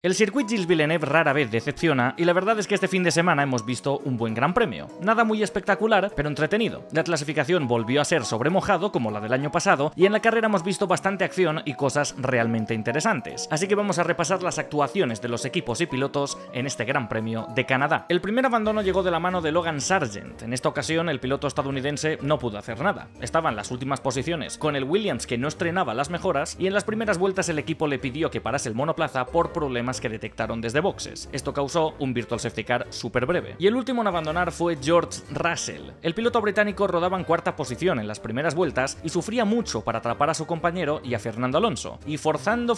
El circuit Gilles Villeneuve rara vez decepciona y la verdad es que este fin de semana hemos visto un buen gran premio. Nada muy espectacular, pero entretenido. La clasificación volvió a ser sobre mojado como la del año pasado y en la carrera hemos visto bastante acción y cosas realmente interesantes. Así que vamos a repasar las actuaciones de los equipos y pilotos en este Gran Premio de Canadá. El primer abandono llegó de la mano de Logan Sargent. En esta ocasión el piloto estadounidense no pudo hacer nada. Estaba en las últimas posiciones con el Williams que no estrenaba las mejoras y en las primeras vueltas el equipo le pidió que parase el monoplaza por problemas que detectaron desde boxes. Esto causó un virtual safety car súper breve. Y el último en abandonar fue George Russell. El piloto británico rodaba en cuarta posición en las primeras vueltas y sufría mucho para atrapar a su compañero y a Fernando Alonso. Y forzando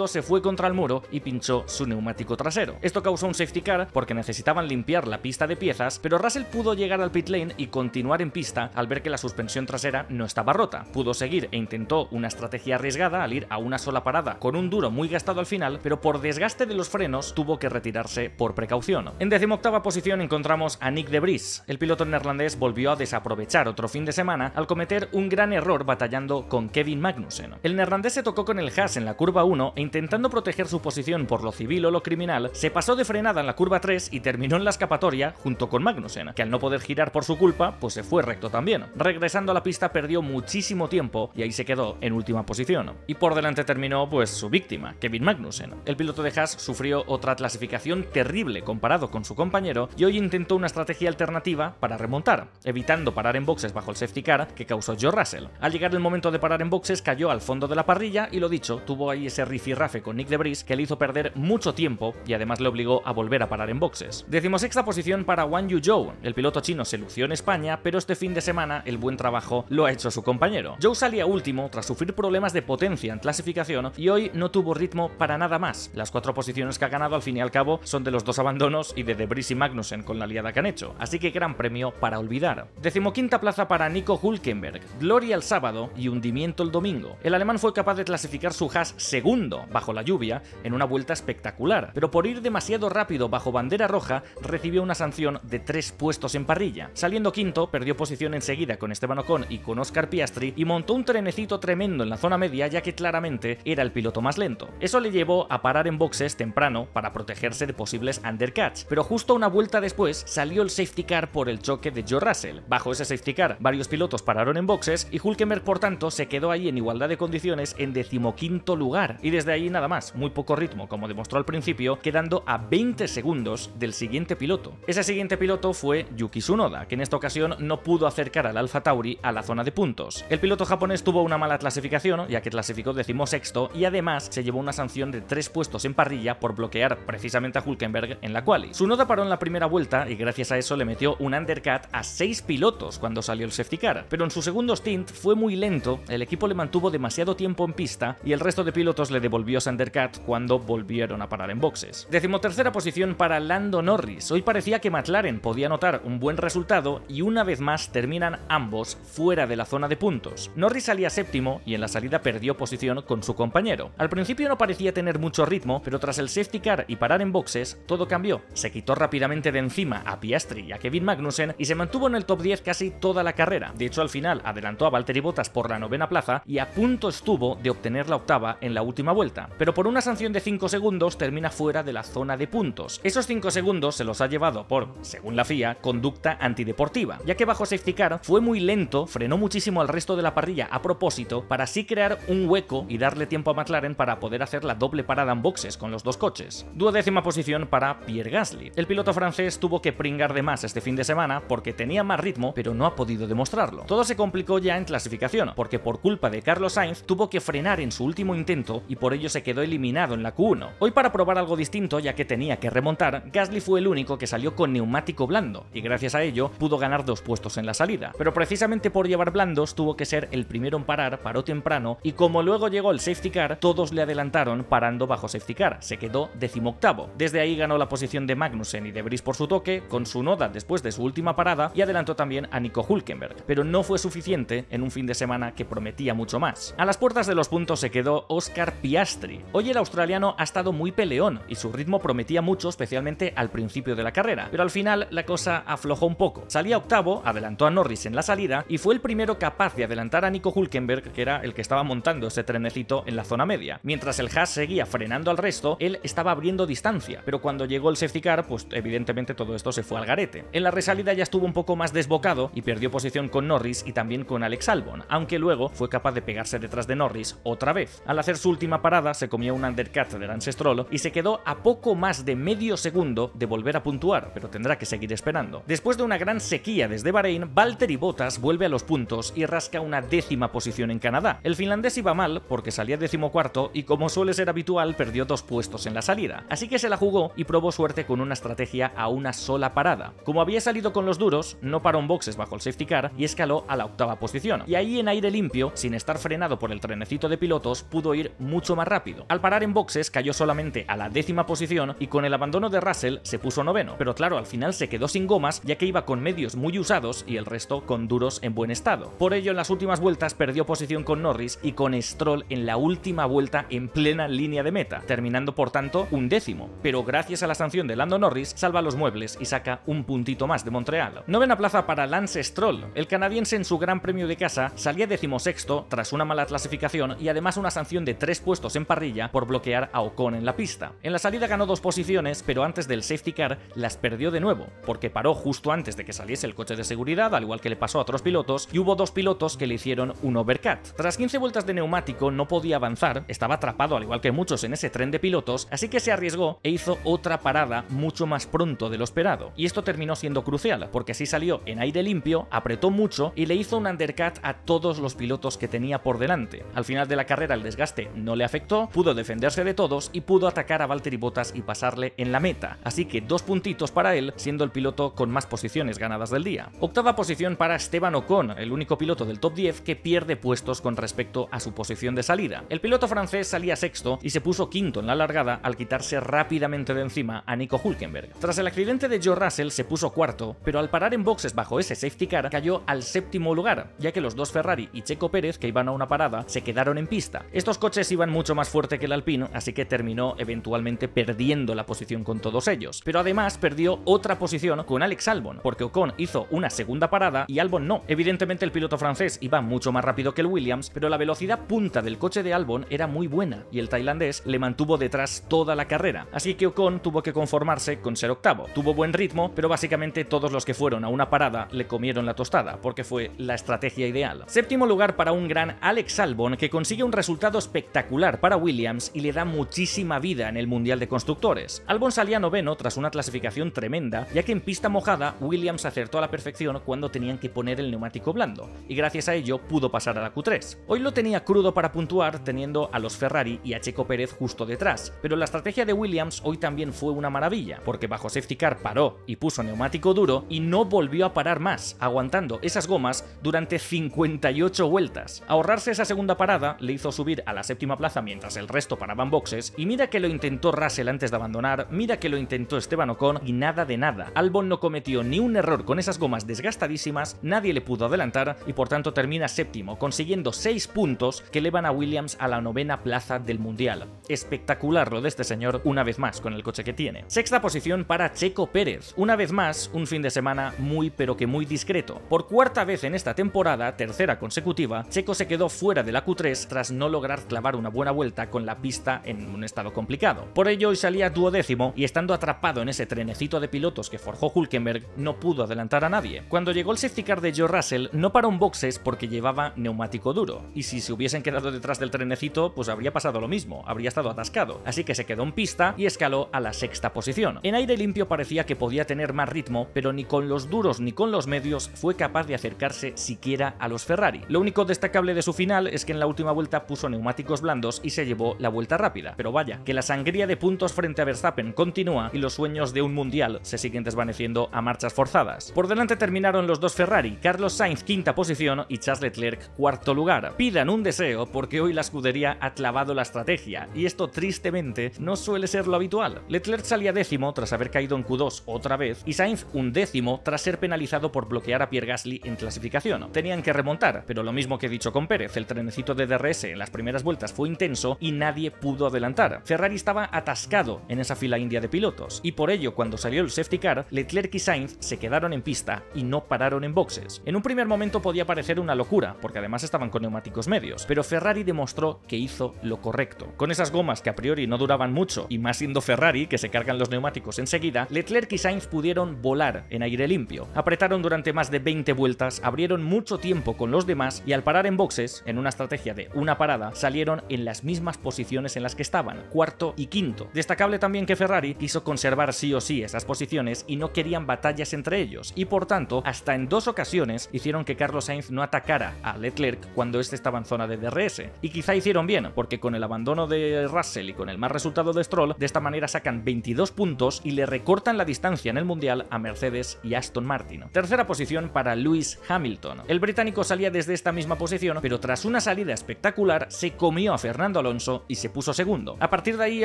se fue contra el muro y pinchó su neumático trasero. Esto causó un safety car porque necesitaban limpiar la pista de piezas, pero Russell pudo llegar al pit lane y continuar en pista al ver que la suspensión trasera no estaba rota. Pudo seguir e intentó una estrategia arriesgada al ir a una sola parada con un duro muy gastado al final, pero por desgaste de los frenos tuvo que retirarse por precaución. En 18ª posición encontramos a Nyck de Vries. El piloto neerlandés volvió a desaprovechar otro fin de semana al cometer un gran error batallando con Kevin Magnussen. El neerlandés se tocó con el Haas en la curva 1 e intentando proteger su posición por lo civil o lo criminal, se pasó de frenada en la curva 3 y terminó en la escapatoria junto con Magnussen, que al no poder girar por su culpa, pues se fue recto también. Regresando a la pista perdió muchísimo tiempo y ahí se quedó en última posición. Y por delante terminó pues su víctima, Kevin Magnussen. El piloto de Haas sufrió otra clasificación terrible comparado con su compañero y hoy intentó una estrategia alternativa para remontar, evitando parar en boxes bajo el safety car que causó George Russell. Al llegar el momento de parar en boxes cayó al fondo de la parrilla y lo dicho, tuvo ahí ese rifirrafe con Nyck de Vries que le hizo perder mucho tiempo y además le obligó a volver a parar en boxes. 16ª posición para Guan Yu Zhou. El piloto chino se lució en España, pero este fin de semana el buen trabajo lo ha hecho su compañero. Zhou salía último tras sufrir problemas de potencia en clasificación y hoy no tuvo ritmo para nada más. Las 4 posiciones que ha ganado al fin y al cabo son de los 2 abandonos y de Vries y Magnussen con la liada que han hecho, así que gran premio para olvidar. 15ª plaza para Nico Hülkenberg, gloria el sábado y hundimiento el domingo. El alemán fue capaz de clasificar su Haas segundo bajo la lluvia en una vuelta espectacular, pero por ir demasiado rápido bajo bandera roja recibió una sanción de 3 puestos en parrilla. Saliendo quinto, perdió posición enseguida con Esteban Ocon y con Oscar Piastri y montó un trenecito tremendo en la zona media ya que claramente era el piloto más lento. Eso le llevó a parar en boxes temprano para protegerse de posibles undercuts, pero justo una vuelta después salió el safety car por el choque de George Russell. Bajo ese safety car varios pilotos pararon en boxes y Hülkenberg por tanto se quedó ahí en igualdad de condiciones en 15º lugar y desde ahí nada más, muy poco ritmo como demostró al principio, quedando a 20 segundos del siguiente piloto. Ese siguiente piloto fue Yuki Tsunoda, que en esta ocasión no pudo acercar al Alfa Tauri a la zona de puntos. El piloto japonés tuvo una mala clasificación ya que clasificó 16º y además se llevó una sanción de 3 puestos en parrilla por bloquear precisamente a Hülkenberg en la quali. Tsunoda paró en la primera vuelta y gracias a eso le metió un undercut a 6 pilotos cuando salió el safety car, pero en su segundo stint fue muy lento, el equipo le mantuvo demasiado tiempo en pista y el resto de pilotos le devolvió ese undercut cuando volvieron a parar en boxes. 13ª posición para Lando Norris. Hoy parecía que McLaren podía anotar un buen resultado y una vez más terminan ambos fuera de la zona de puntos. Norris salía séptimo y en la salida perdió posición con su compañero. Al principio no parecía tener mucho ritmo, pero tras el safety car y parar en boxes, todo cambió. Se quitó rápidamente de encima a Piastri y a Kevin Magnussen y se mantuvo en el top 10 casi toda la carrera. De hecho, al final adelantó a Valtteri Bottas por la 9ª plaza y a punto estuvo de obtener la 8ª en la última vuelta. Pero por una sanción de 5 segundos termina fuera de la zona de puntos. Esos 5 segundos se los ha llevado por, según la FIA, conducta antideportiva, ya que bajo safety car fue muy lento, frenó muchísimo al resto de la parrilla a propósito para así crear un hueco y darle tiempo a McLaren para poder hacer la doble parada en boxes con los 2 coches. 12ª posición para Pierre Gasly. El piloto francés tuvo que pringar de más este fin de semana porque tenía más ritmo, pero no ha podido demostrarlo. Todo se complicó ya en clasificación, porque por culpa de Carlos Sainz tuvo que frenar en su último intento y por ello se quedó eliminado en la Q1. Hoy para probar algo distinto, ya que tenía que remontar, Gasly fue el único que salió con neumático blando y gracias a ello pudo ganar 2 puestos en la salida. Pero precisamente por llevar blandos tuvo que ser el primero en parar, paró temprano y como luego llegó el safety car, todos le adelantaron parando bajo safety car. Se quedó 18º. Desde ahí ganó la posición de Magnussen y de Vries por su toque, con Tsunoda después de su última parada y adelantó también a Nico Hülkenberg, pero no fue suficiente en un fin de semana que prometía mucho más. A las puertas de los puntos se quedó Oscar Piastri. Hoy el australiano ha estado muy peleón y su ritmo prometía mucho, especialmente al principio de la carrera, pero al final la cosa aflojó un poco. Salía octavo, adelantó a Norris en la salida y fue el primero capaz de adelantar a Nico Hülkenberg, que era el que estaba montando ese trenecito en la zona media. Mientras el Haas seguía frenando al resto, momento él estaba abriendo distancia, pero cuando llegó el safety car, pues evidentemente todo esto se fue al garete. En la resalida ya estuvo un poco más desbocado y perdió posición con Norris y también con Alex Albon, aunque luego fue capaz de pegarse detrás de Norris otra vez. Al hacer su última parada se comió un undercut de Lance Stroll y se quedó a poco más de medio segundo de volver a puntuar, pero tendrá que seguir esperando. Después de una gran sequía desde Bahrein, Valtteri Bottas vuelve a los puntos y rasca una 10ª posición en Canadá. El finlandés iba mal porque salía 14º y, como suele ser habitual, perdió 2 puestos en la salida, así que se la jugó y probó suerte con una estrategia a una sola parada. Como había salido con los duros, no paró en boxes bajo el safety car y escaló a la 8ª posición, y ahí en aire limpio, sin estar frenado por el trenecito de pilotos, pudo ir mucho más rápido. Al parar en boxes cayó solamente a la 10ª posición y con el abandono de Russell se puso 9º, pero claro, al final se quedó sin gomas ya que iba con medios muy usados y el resto con duros en buen estado. Por ello, en las últimas vueltas perdió posición con Norris y con Stroll en la última vuelta en plena línea de meta, terminando por tanto 11º, pero gracias a la sanción de Lando Norris salva los muebles y saca un puntito más de Montreal. 9ª plaza para Lance Stroll. El canadiense en su Gran Premio de casa salía 16º tras una mala clasificación y además una sanción de 3 puestos en parrilla por bloquear a Ocon en la pista. En la salida ganó 2 posiciones, pero antes del safety car las perdió de nuevo, porque paró justo antes de que saliese el coche de seguridad, al igual que le pasó a otros pilotos, y hubo 2 pilotos que le hicieron un overcut. Tras 15 vueltas de neumático no podía avanzar, estaba atrapado al igual que muchos en ese tren de pilotos, así que se arriesgó e hizo otra parada mucho más pronto de lo esperado. Y esto terminó siendo crucial, porque así salió en aire limpio, apretó mucho y le hizo un undercut a todos los pilotos que tenía por delante. Al final de la carrera el desgaste no le afectó, pudo defenderse de todos y pudo atacar a Valtteri Bottas y pasarle en la meta. Así que 2 puntitos para él, siendo el piloto con más posiciones ganadas del día. 8ª posición para Esteban Ocon, el único piloto del top 10 que pierde puestos con respecto a su posición de salida. El piloto francés salía 6º y se puso 5º en la largada al quitarse rápidamente de encima a Nico Hülkenberg. Tras el accidente de George Russell se puso 4º, pero al parar en boxes bajo ese safety car cayó al 7º lugar, ya que los 2 Ferrari y Checo Pérez, que iban a una parada, se quedaron en pista. Estos coches iban mucho más fuerte que el Alpine, así que terminó eventualmente perdiendo la posición con todos ellos. Pero además perdió otra posición con Alex Albon, porque Ocon hizo una segunda parada y Albon no. Evidentemente el piloto francés iba mucho más rápido que el Williams, pero la velocidad punta del coche de Albon era muy buena y el tailandés le mantuvo detrás toda la carrera, así que Ocon tuvo que conformarse con ser 8º. Tuvo buen ritmo, pero básicamente todos los que fueron a una parada le comieron la tostada, porque fue la estrategia ideal. 7º lugar para un gran Alex Albon, que consigue un resultado espectacular para Williams y le da muchísima vida en el Mundial de Constructores. Albon salía 9º tras una clasificación tremenda, ya que en pista mojada Williams acertó a la perfección cuando tenían que poner el neumático blando, y gracias a ello pudo pasar a la Q3. Hoy lo tenía crudo para puntuar, teniendo a los Ferrari y a Checo Pérez justo detrás, pero la estrategia de Williams hoy también fue una maravilla, porque bajo safety car paró y puso neumático duro y no volvió a parar más, aguantando esas gomas durante 58 vueltas. Ahorrarse esa segunda parada le hizo subir a la 7ª plaza mientras el resto paraban boxes, y mira que lo intentó Russell antes de abandonar, mira que lo intentó Esteban Ocon y nada de nada. Albon no cometió ni un error con esas gomas desgastadísimas, nadie le pudo adelantar y por tanto termina 7º, consiguiendo 6 puntos que elevan a Williams a la 9ª plaza del Mundial. Espectacular lo de este señor una vez más con el coche que tiene. 6ª posición para Checo Pérez. Una vez más, un fin de semana muy pero que muy discreto. Por 4ª vez en esta temporada, 3ª consecutiva, Checo se quedó fuera de la Q3 tras no lograr clavar una buena vuelta con la pista en un estado complicado. Por ello hoy salía 12º y estando atrapado en ese trenecito de pilotos que forjó Hülkenberg, no pudo adelantar a nadie. Cuando llegó el safety car de George Russell, no paró en boxes porque llevaba neumático duro, y si se hubiesen quedado detrás del trenecito, pues habría pasado lo mismo, habría estado atascado, así que se quedó en pista y escaló a la 6ª posición. En aire limpio parecía que podía tener más ritmo, pero ni con los duros ni con los medios fue capaz de acercarse siquiera a los Ferrari. Lo único destacable de su final es que en la última vuelta puso neumáticos blandos y se llevó la vuelta rápida, pero vaya, que la sangría de puntos frente a Verstappen continúa y los sueños de un mundial se siguen desvaneciendo a marchas forzadas. Por delante terminaron los 2 Ferrari, Carlos Sainz 5ª posición y Charles Leclerc 4º lugar. Pidan un deseo porque hoy la escudería ha clavado la estrategia, y esto tristemente no suele ser lo habitual. Leclerc salía 10º tras haber caído en Q2 otra vez y Sainz 11º tras ser penalizado por bloquear a Pierre Gasly en clasificación. Tenían que remontar, pero lo mismo que he dicho con Pérez, el trenecito de DRS en las primeras vueltas fue intenso y nadie pudo adelantar. Ferrari estaba atascado en esa fila india de pilotos, y por ello cuando salió el safety car, Leclerc y Sainz se quedaron en pista y no pararon en boxes. En un primer momento podía parecer una locura, porque además estaban con neumáticos medios, pero Ferrari demostró que hizo lo correcto. Con esas gomas que a priori priori no duraban mucho, y más siendo Ferrari, que se cargan los neumáticos enseguida, Leclerc y Sainz pudieron volar en aire limpio. Apretaron durante más de 20 vueltas, abrieron mucho tiempo con los demás y al parar en boxes, en una estrategia de una parada, salieron en las mismas posiciones en las que estaban, cuarto y quinto. Destacable también que Ferrari quiso conservar sí o sí esas posiciones y no querían batallas entre ellos, y por tanto, hasta en 2 ocasiones hicieron que Carlos Sainz no atacara a Leclerc cuando este estaba en zona de DRS. Y quizá hicieron bien, porque con el abandono de Russell y con el mal resultado de Stroll, de esta manera sacan 22 puntos y le recortan la distancia en el Mundial a Mercedes y Aston Martin. Tercera posición para Lewis Hamilton. El británico salía desde esta misma posición, pero tras una salida espectacular se comió a Fernando Alonso y se puso segundo. A partir de ahí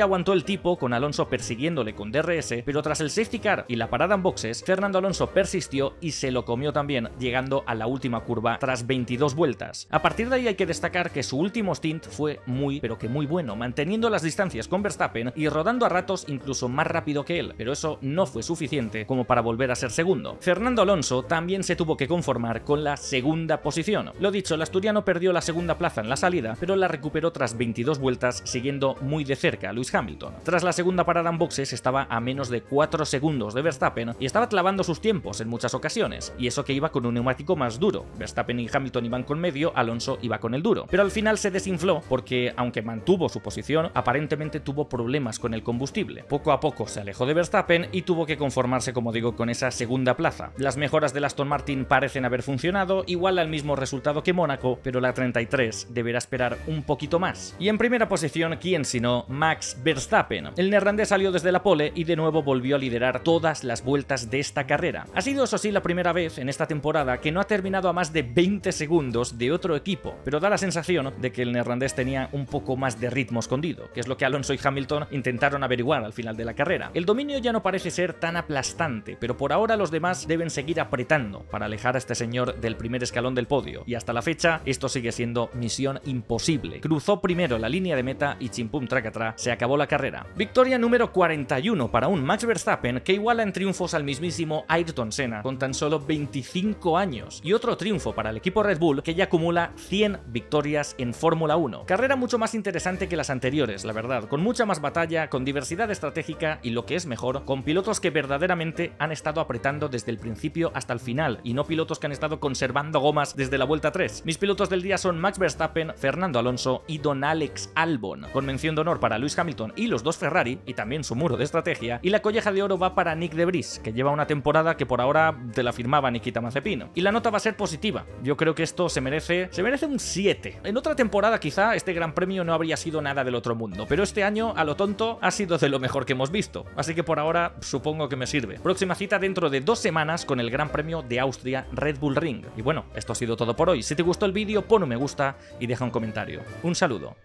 aguantó el tipo, con Alonso persiguiéndole con DRS, pero tras el safety car y la parada en boxes, Fernando Alonso persistió y se lo comió también, llegando a la última curva tras 22 vueltas. A partir de ahí hay que destacar que su último stint fue muy, pero que muy bueno, manteniendo las distancias con Verstappen y rodando a ratos incluso más rápido que él, pero eso no fue suficiente como para volver a ser segundo. Fernando Alonso también se tuvo que conformar con la segunda posición. Lo dicho, el asturiano perdió la segunda plaza en la salida, pero la recuperó tras 22 vueltas, siguiendo muy de cerca a Lewis Hamilton. Tras la segunda parada en boxes estaba a menos de 4 segundos de Verstappen y estaba clavando sus tiempos en muchas ocasiones, y eso que iba con un neumático más duro. Verstappen y Hamilton iban con medio, Alonso iba con el duro. Pero al final se desinfló porque, aunque mantuvo su posición, aparentemente tuvo problemas con el combustible. Poco a poco se alejó de Verstappen y tuvo que conformarse, como digo, con esa segunda plaza. Las mejoras del Aston Martin parecen haber funcionado, igual al mismo resultado que Mónaco, pero la 33 deberá esperar un poquito más. Y en primera posición, ¿quién sino Max Verstappen? El neerlandés salió desde la pole y de nuevo volvió a liderar todas las vueltas de esta carrera. Ha sido, eso sí, la primera vez en esta temporada que no ha terminado a más de 20 segundos de otro equipo, pero da la sensación de que el neerlandés tenía un poco más de ritmo escondido, que es lo que Alonso y Hamilton intentaron averiguar al final de la carrera. El dominio ya no parece ser tan aplastante, pero por ahora los demás deben seguir apretando para alejar a este señor del primer escalón del podio, y hasta la fecha esto sigue siendo misión imposible. Cruzó primero la línea de meta y chimpum tracatra, se acabó la carrera. Victoria número 41 para un Max Verstappen que iguala en triunfos al mismísimo Ayrton Senna con tan solo 25 años, y otro triunfo para el equipo Red Bull que ya acumula 100 victorias en Fórmula 1. Carrera mucho más interesante que las anteriores, la verdad, con mucha más batalla, con diversidad estratégica y, lo que es mejor, con pilotos que verdaderamente han estado apretando desde el principio hasta el final y no pilotos que han estado conservando gomas desde la vuelta 3. Mis pilotos del día son Max Verstappen, Fernando Alonso y Don Alex Albon, con mención de honor para Lewis Hamilton y los dos Ferrari, y también su muro de estrategia, y la colleja de oro va para Nick de Vries, que lleva una temporada que por ahora te la firmaba Nikita Mazepino. Y la nota va a ser positiva. Yo creo que esto se merece un 7. En otra temporada quizá este gran premio no habría sido nada del otro mundo, pero este año, a lo tonto, ha sido de lo mejor que hemos visto, así que por ahora supongo que me sirve. Próxima cita dentro de 2 semanas con el Gran Premio de Austria Red Bull Ring. Y bueno, esto ha sido todo por hoy. Si te gustó el vídeo, pon un me gusta y deja un comentario. Un saludo.